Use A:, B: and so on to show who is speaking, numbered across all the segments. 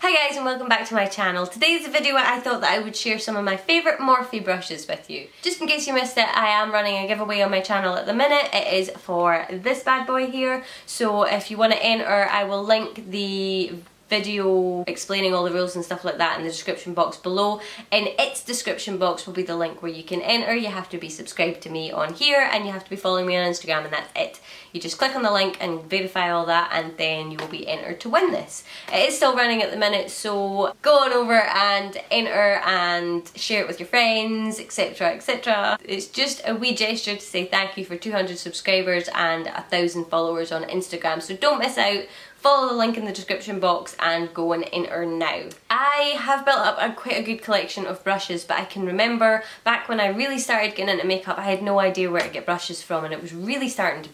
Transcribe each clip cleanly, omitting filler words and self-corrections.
A: Hi guys and welcome back to my channel. Today's a video where I thought that I would share some of my favourite Morphe brushes with you. Just in case you missed it, I am running a giveaway on my channel at the minute. It is for this bad boy here, so if you want to enter, I will link the video explaining all the rules and stuff like that in the description box below. In its description box will be the link where you can enter. You have to be subscribed to me on here and you have to be following me on Instagram, and that's it. You just click on the link and verify all that and then you will be entered to win this. It is still running at the minute, so go on over and enter and share it with your friends, etc, etc. It's just a wee gesture to say thank you for 200 subscribers and 1,000 followers on Instagram, so don't miss out. Follow the link in the description box and go and enter now. I have built up quite a good collection of brushes, but I can remember back when I really started getting into makeup, I had no idea where to get brushes from, and it was really starting to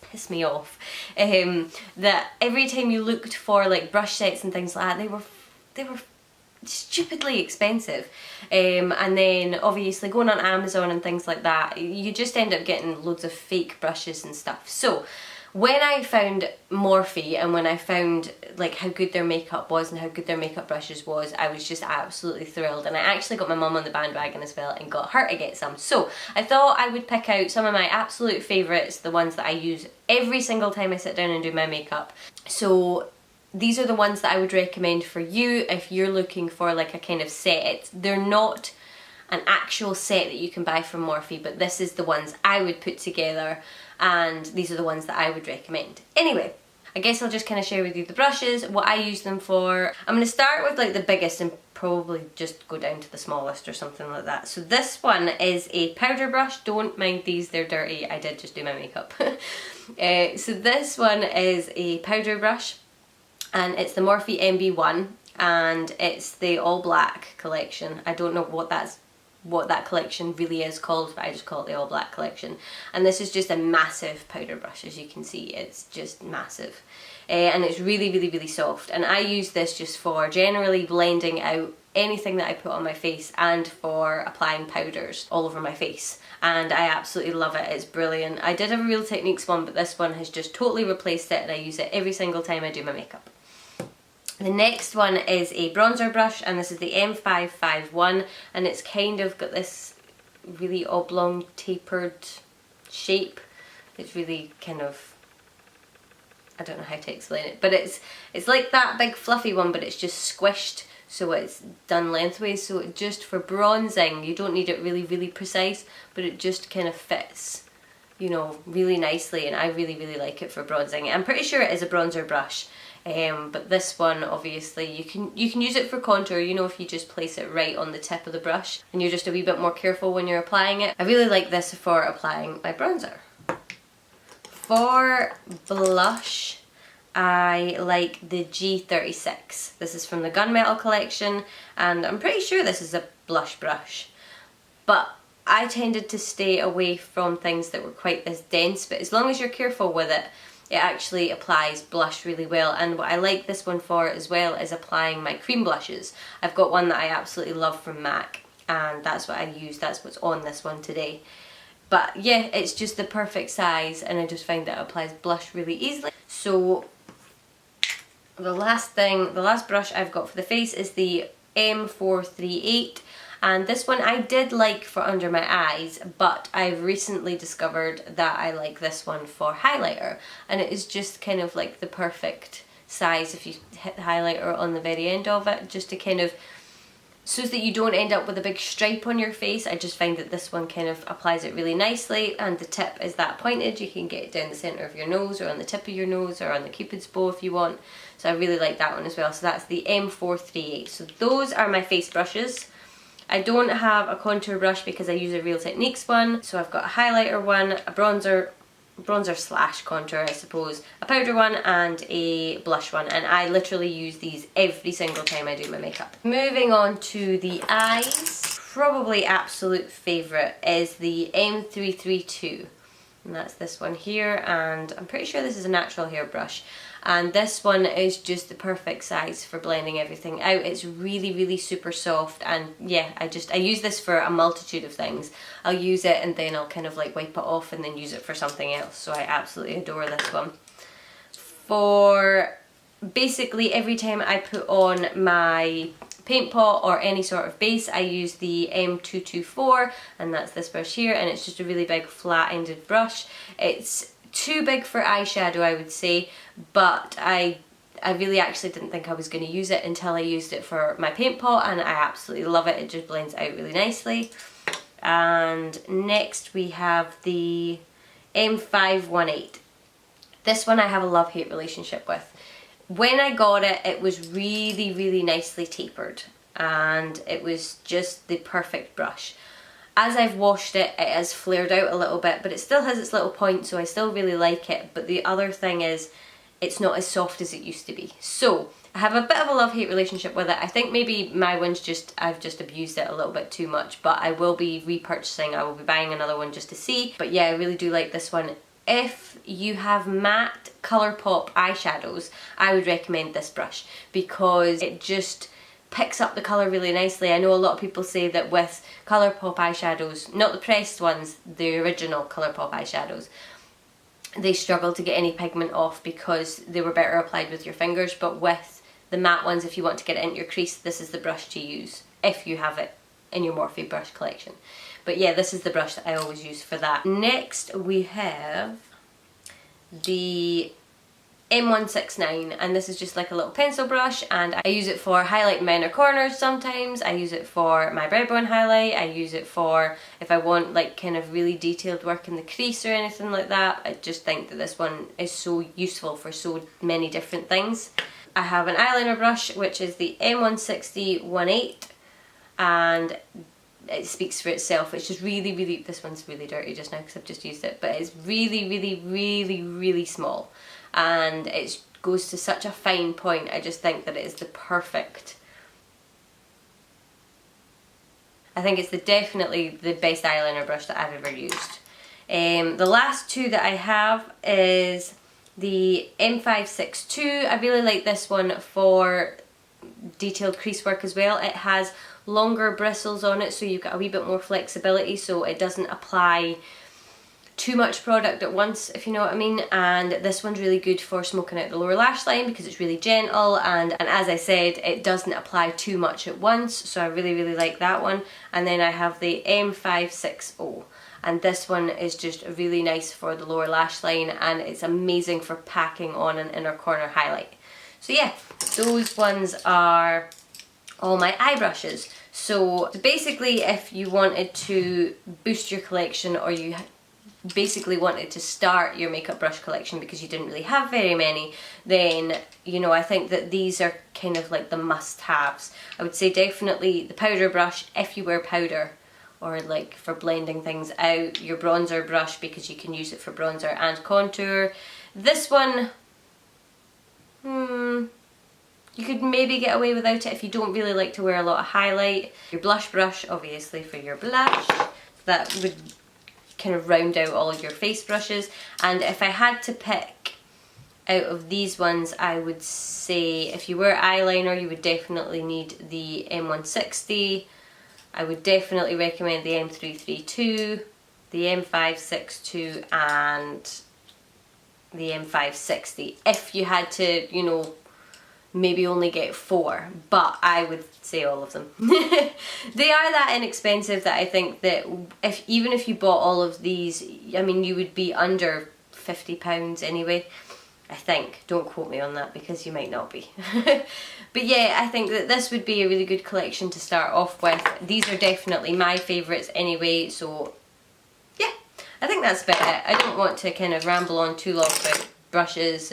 A: piss me off that every time you looked for like brush sets and things like that, they were stupidly expensive, and then obviously going on Amazon and things like that, you just end up getting loads of fake brushes and stuff. So when I found Morphe and when I found like how good their makeup was and how good their makeup brushes was, I was just absolutely thrilled, and I actually got my mum on the bandwagon as well and got her to get some. So I thought I would pick out some of my absolute favourites, the ones that I use every single time I sit down and do my makeup. So these are the ones that I would recommend for you if you're looking for like a kind of set. They're not an actual set that you can buy from Morphe, but this is the ones I would put together, and these are the ones that I would recommend. Anyway, I guess I'll just kind of share with you the brushes, what I use them for. I'm going to start with like the biggest and probably just go down to the smallest or something like that. So this one is a powder brush. Don't mind these, they're dirty. I did just do my makeup. So this one is a powder brush, and it's the Morphe MB1, and it's the all black collection. I don't know what that collection really is called, but I just call it the all black collection. And this is just a massive powder brush, as you can see. It's just massive, and it's really soft, and I use this just for generally blending out anything that I put on my face and for applying powders all over my face, and I absolutely love it. It's brilliant. I did have a Real Techniques one, but this one has just totally replaced it, and I use it every single time I do my makeup. The next one is a bronzer brush, and this is the M551, and it's kind of got this really oblong tapered shape. It's really kind of, I don't know how to explain it, but it's like that big fluffy one, but it's just squished, so it's done lengthways, so it just for bronzing, you don't need it really precise, but it just kind of fits, you know, really nicely, and I really like it for bronzing. I'm pretty sure it is a bronzer brush. But this one, obviously, you can use it for contour, you know, if you just place it right on the tip of the brush and you're just a wee bit more careful when you're applying it. I really like this for applying my bronzer. For blush, I like the G36. This is from the Gunmetal collection, and I'm pretty sure this is a blush brush, but I tended to stay away from things that were quite this dense, but as long as you're careful with it, it actually applies blush really well. And what I like this one for as well is applying my cream blushes. I've got one that I absolutely love from MAC, and that's what I use. That's what's on this one today. But yeah, it's just the perfect size, and I just find that it applies blush really easily. So the last brush I've got for the face is the M438. And this one I did like for under my eyes, but I've recently discovered that I like this one for highlighter, and it is just kind of like the perfect size if you hit the highlighter on the very end of it, just to kind of, so that you don't end up with a big stripe on your face. I just find that this one kind of applies it really nicely, and the tip is that pointed. You can get it down the centre of your nose or on the tip of your nose or on the cupid's bow if you want. So I really like that one as well. So that's the M438. So those are my face brushes. I don't have a contour brush because I use a Real Techniques one, so I've got a highlighter one, a bronzer slash contour I suppose, a powder one and a blush one, and I literally use these every single time I do my makeup. Moving on to the eyes, probably absolute favourite is the M332, and that's this one here, and I'm pretty sure this is a natural hair brush. And this one is just the perfect size for blending everything out. It's really super soft, and yeah, I use this for a multitude of things. I'll use it and then I'll kind of like wipe it off and then use it for something else, so I absolutely adore this one. For basically every time I put on my paint pot or any sort of base, I use the M224, and that's this brush here, and it's just a really big flat-ended brush. It's too big for eyeshadow, I would say, but I really actually didn't think I was going to use it until I used it for my paint pot, and I absolutely love it. It just blends out really nicely. And next we have the M518. This one I have a love-hate relationship with. When I got it, it was really, really nicely tapered, and it was just the perfect brush. As I've washed it, it has flared out a little bit, but it still has its little point, so I still really like it. But the other thing is, it's not as soft as it used to be. So I have a bit of a love-hate relationship with it. I think maybe my one's I've just abused it a little bit too much, but I will be repurchasing. I will be buying another one just to see. But yeah, I really do like this one. If you have matte Colourpop eyeshadows, I would recommend this brush because it just picks up the colour really nicely. I know a lot of people say that with Colourpop eyeshadows, not the pressed ones, the original Colourpop eyeshadows, they struggle to get any pigment off because they were better applied with your fingers. But with the matte ones, if you want to get it into your crease, this is the brush to use if you have it in your Morphe brush collection. But yeah, this is the brush that I always use for that. Next we have the M169, and this is just like a little pencil brush, and I use it for highlighting my inner corners sometimes. I use it for my brow bone highlight. I use it for if I want like kind of really detailed work in the crease or anything like that. I just think that this one is so useful for so many different things. I have an eyeliner brush which is the M160-18, and it speaks for itself. It's just really, really, this one's really dirty just now because I've just used it, but it's really, really, really, really small, and it goes to such a fine point. I just think that it is the perfect, I think it's definitely the best eyeliner brush that I've ever used. The last two that I have is the M562. I really like this one for detailed crease work as well. It has longer bristles on it, so you've got a wee bit more flexibility, so it doesn't apply too much product at once, if you know what I mean. And this one's really good for smoking out the lower lash line because it's really gentle, and as I said, it doesn't apply too much at once, so I really, really like that one. And then I have the M560, and this one is just really nice for the lower lash line, and it's amazing for packing on an inner corner highlight. So yeah, those ones are all my eye brushes. So basically, if you wanted to boost your collection, or you basically wanted to start your makeup brush collection because you didn't really have very many, then, you know, I think that these are kind of like the must-haves. I would say definitely the powder brush if you wear powder, or like for blending things out. Your bronzer brush because you can use it for bronzer and contour. This one, you could maybe get away without it if you don't really like to wear a lot of highlight. Your blush brush, obviously, for your blush. That would kind of round out all of your face brushes. And if I had to pick out of these ones, I would say if you wear eyeliner, you would definitely need the M160. I would definitely recommend the M332, the M562, and the M560 if you had to, you know, maybe only get 4, but I would say all of them. They are that inexpensive that I think that even if you bought all of these, I mean, you would be under £50 anyway, I think. Don't quote me on that because you might not be. But yeah, I think that this would be a really good collection to start off with. These are definitely my favourites anyway, so yeah, I think that's about it. I don't want to kind of ramble on too long about brushes,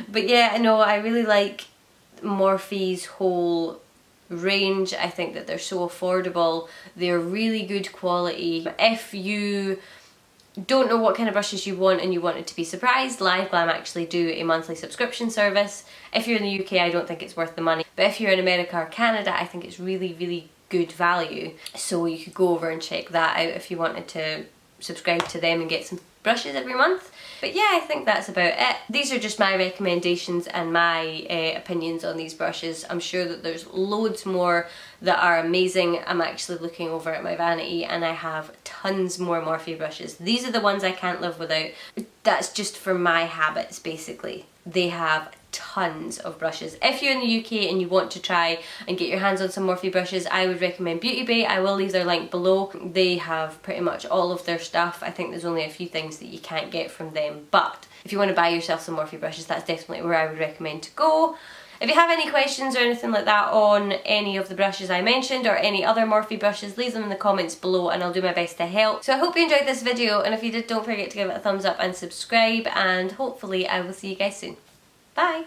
A: but yeah, no, I really like Morphe's whole range. I think that they're so affordable. They're really good quality. If you don't know what kind of brushes you want and you wanted to be surprised, Live Glam actually do a monthly subscription service. If you're in the UK, I don't think it's worth the money, but if you're in America or Canada, I think it's really, really good value. So you could go over and check that out if you wanted to subscribe to them and get some brushes every month. But yeah, I think that's about it. These are just my recommendations and my opinions on these brushes. I'm sure that there's loads more that are amazing. I'm actually looking over at my vanity and I have tons more Morphe brushes. These are the ones I can't live without. That's just for my habits, basically. They have tons of brushes. If you're in the UK and you want to try and get your hands on some Morphe brushes, I would recommend Beauty Bay. I will leave their link below. They have pretty much all of their stuff. I think there's only a few things that you can't get from them, but if you want to buy yourself some Morphe brushes, that's definitely where I would recommend to go. If you have any questions or anything like that on any of the brushes I mentioned or any other Morphe brushes, leave them in the comments below and I'll do my best to help. So I hope you enjoyed this video, and if you did, don't forget to give it a thumbs up and subscribe, and hopefully I will see you guys soon. Bye!